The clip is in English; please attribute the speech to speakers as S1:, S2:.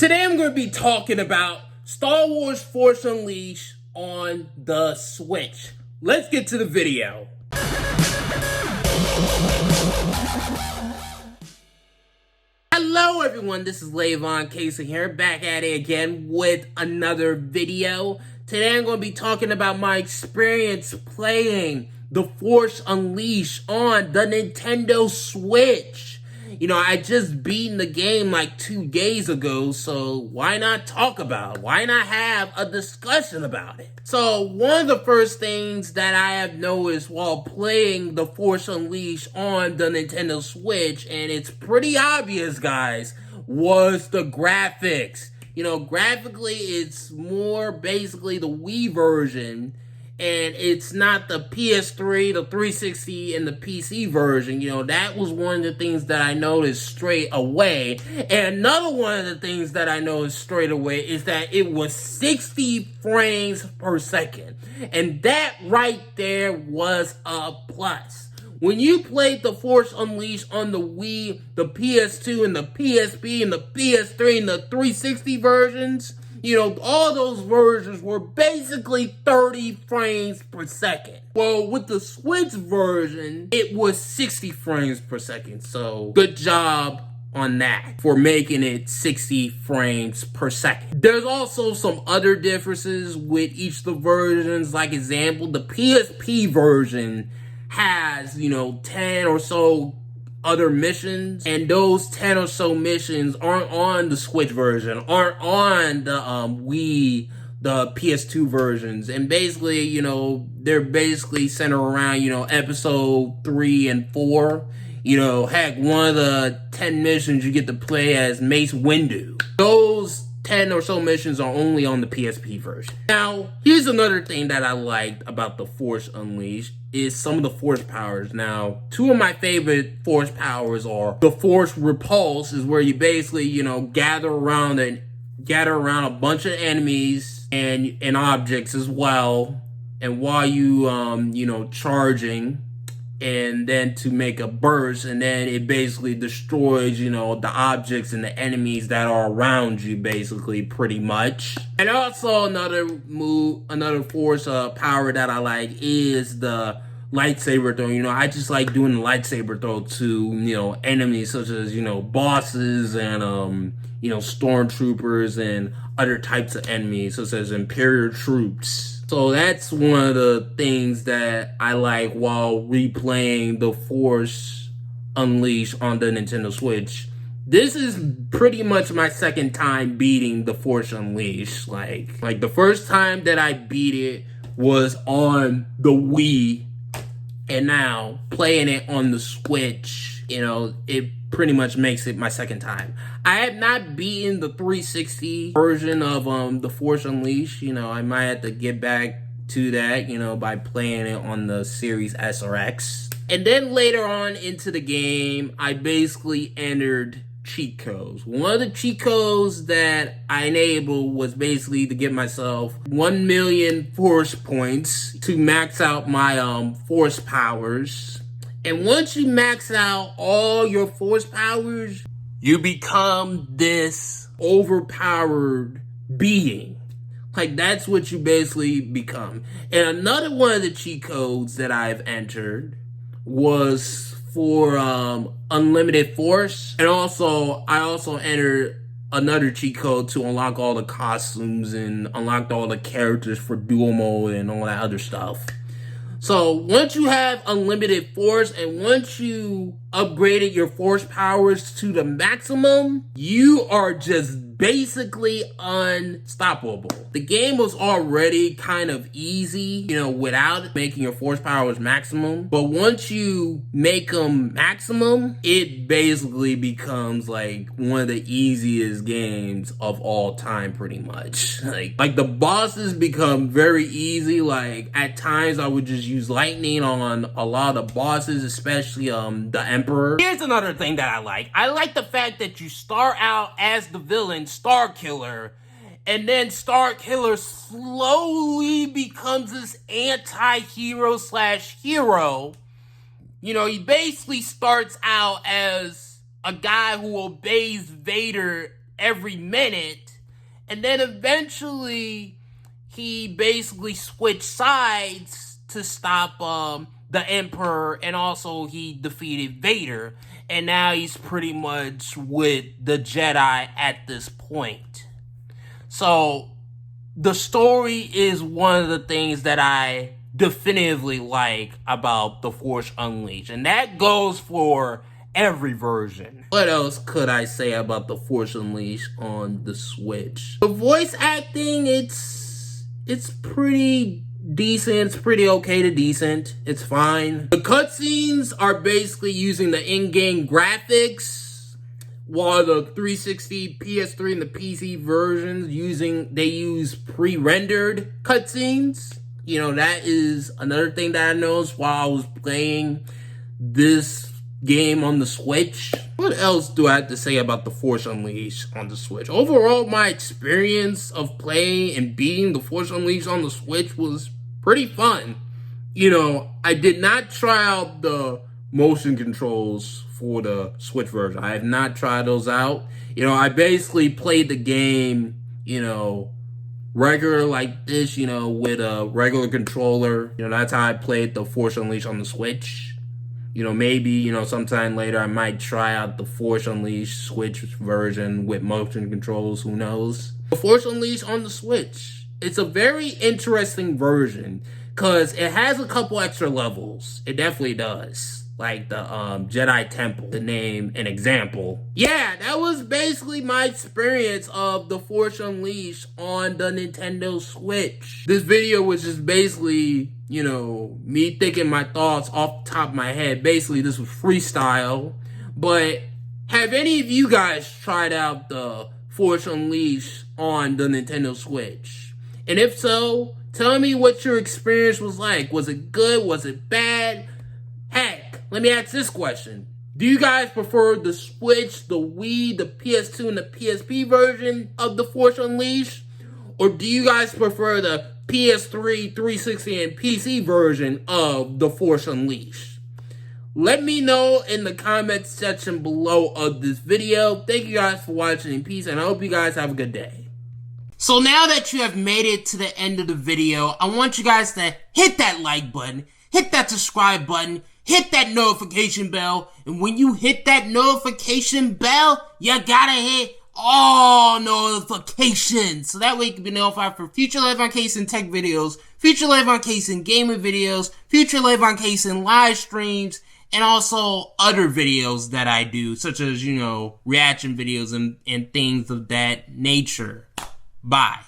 S1: Today I'm going to be talking about Star Wars Force Unleashed on the Switch. Let's get to the video. Hello everyone, this is Lavon Cason here, back at it again with another video. Today I'm going to be talking about my experience playing The Force Unleashed on the Nintendo Switch. You know, I just beaten the game like 2 days ago, so why not talk about it? Why not have a discussion about it? So, one of the first things that I have noticed while playing The Force Unleashed on the Nintendo Switch, and it's pretty obvious, guys, was the graphics. You know, graphically, it's more basically the Wii version, and it's not the PS3, the 360, and the PC version. You know, that was one of the things that I noticed straight away. And another one of the things that I noticed straight away is that it was 60 frames per second. And that right there was a plus. When you played The Force Unleashed on the Wii, the PS2, and the PSP, and the PS3, and the 360 versions, you know, all those versions were basically 30 frames per second. Well, with the Switch version, it was 60 frames per second. So, good job on that for making it 60 frames per second. There's also some other differences with each of the versions. Like example, the PSP version has, you know, 10 or so other missions, and those 10 or so missions aren't on the Switch version, aren't on the Wii, the PS2 versions. And basically, you know, they're basically centered around, you know, episode 3 and 4. You know, heck, one of the 10 missions you get to play as Mace Windu. Those 10 or so missions are only on the PSP version. Now, here's another thing that I liked about The Force Unleashed is some of the force powers. Now, 2 of my favorite force powers are the Force Repulse, is where you basically, you know, gather around a bunch of enemies and objects as well, and while you you know, charging, and then to make a burst, and then it basically destroys, you know, the objects and the enemies that are around you, basically, pretty much. And also another force power that I like is the lightsaber throw. You know, I just like doing the lightsaber throw to, you know, enemies such as, you know, bosses and you know, stormtroopers and other types of enemies such as Imperial troops. So that's one of the things that I like while replaying The Force Unleashed on the Nintendo Switch. This is pretty much my second time beating The Force Unleashed. Like the first time that I beat it was on the Wii, and now playing it on the Switch, you know, it pretty much makes it my second time. I have not beaten the 360 version of The Force Unleashed. You know, I might have to get back to that, you know, by playing it on the Series S or X. And then later on into the game, I basically entered cheat codes. One of the cheat codes that I enabled was basically to get myself 1 million force points to max out my force powers. And once you max out all your force powers, you become this overpowered being. Like, that's what you basically become. And another one of the cheat codes that I've entered was for unlimited force. And also, I also entered another cheat code to unlock all the costumes and unlock all the characters for dual mode and all that other stuff. So once you have unlimited force and once you upgraded your force powers to the maximum, you are just basically unstoppable. The game was already kind of easy, you know, without making your force powers maximum. But once you make them maximum, it basically becomes like one of the easiest games of all time, pretty much. Like the bosses become very easy. Like at times I would just use lightning on a lot of bosses, especially the Emperor. Here's another thing that I like. I like the fact that you start out as the villain, Star Killer, and then Star Killer slowly becomes this anti-hero slash hero. You know, he basically starts out as a guy who obeys Vader every minute. And then eventually he basically switched sides to stop the Emperor, and also he defeated Vader. And now he's pretty much with the Jedi at this point. So the story is one of the things that I definitively like about The Force Unleashed. And that goes for every version. What else could I say about The Force Unleashed on the Switch? The voice acting, it's pretty decent. It's pretty okay to decent. It's fine. The cutscenes are basically using the in-game graphics, while the 360, PS3, and the PC versions they use pre-rendered cutscenes. You know, that is another thing that I noticed while I was playing this game on the Switch. What else do I have to say about The Force Unleashed on the Switch? Overall, my experience of playing and beating The Force Unleashed on the Switch was pretty fun. You know, I did not try out the motion controls for the Switch version. I have not tried those out. You know, I basically played the game, you know, regular like this, you know, with a regular controller. You know, that's how I played The Force Unleashed on the Switch. You know, maybe, you know, sometime later I might try out the Force Unleashed Switch version with motion controls, who knows. The Force Unleashed on the Switch, it's a very interesting version, because it has a couple extra levels. It definitely does. Like the Jedi Temple, to name an example. Yeah, that was basically my experience of The Force Unleashed on the Nintendo Switch. This video was just basically, you know, me thinking my thoughts off the top of my head. Basically, this was freestyle. But have any of you guys tried out the Force Unleashed on the Nintendo Switch? And if so, tell me what your experience was like. Was it good? Was it bad? Heck, let me ask this question. Do you guys prefer the Switch, the Wii, the PS2, and the PSP version of The Force Unleashed? Or do you guys prefer the PS3, 360, and PC version of The Force Unleashed? Let me know in the comment section below of this video. Thank you guys for watching in peace, and I hope you guys have a good day. So now that you have made it to the end of the video, I want you guys to hit that like button, hit that subscribe button, hit that notification bell, and when you hit that notification bell, you gotta hit all notifications, so that way you can be notified for future Lavon Cason tech videos, future Lavon Cason gaming videos, future Lavon Cason live streams, and also other videos that I do, such as, you know, reaction videos and things of that nature. Bye.